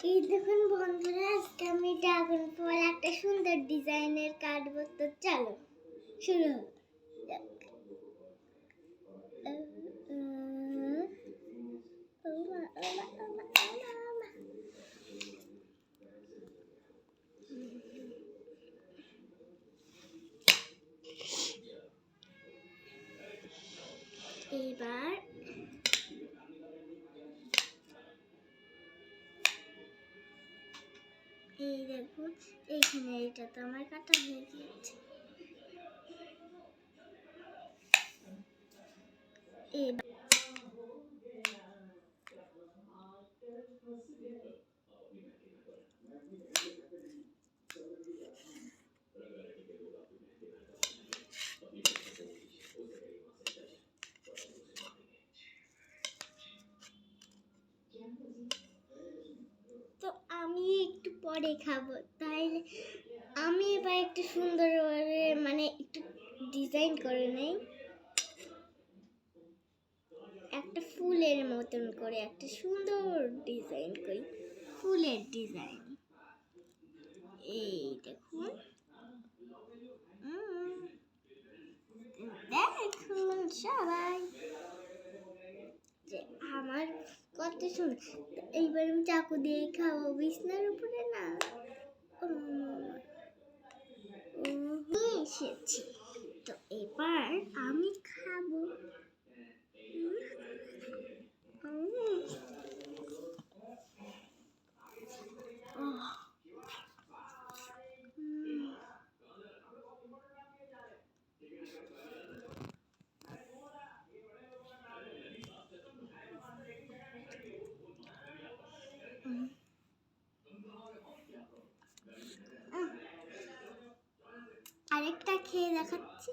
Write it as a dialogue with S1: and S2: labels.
S1: এই দেখুন বন্ধুরা, আজকে আমি ড্রাগন ফল একটা সুন্দর ডিজাইনের কাটবো। তো চলো শুরু হোক। এবার এই দেখুন, এইখানে এটা তো আমার কাটা হয়ে গিয়েছে। এবার তো আমি একটু পরে খাবো, তাই আমি এবার একটু সুন্দর মানে একটু ডিজাইন করে নেই, একটা ফুলের মতন করে একটা সুন্দর ডিজাইন করি, ফুলের ডিজাইন। এই দেখুন, দেখুন সবাই যে আমার কত সুন্দর। এইবার আমি চাকু দিয়ে খাবো বিছনার উপরে না। এসেছি, তো এবার আমি খাবো। আরেকটা খেয়ে দেখাচ্ছি।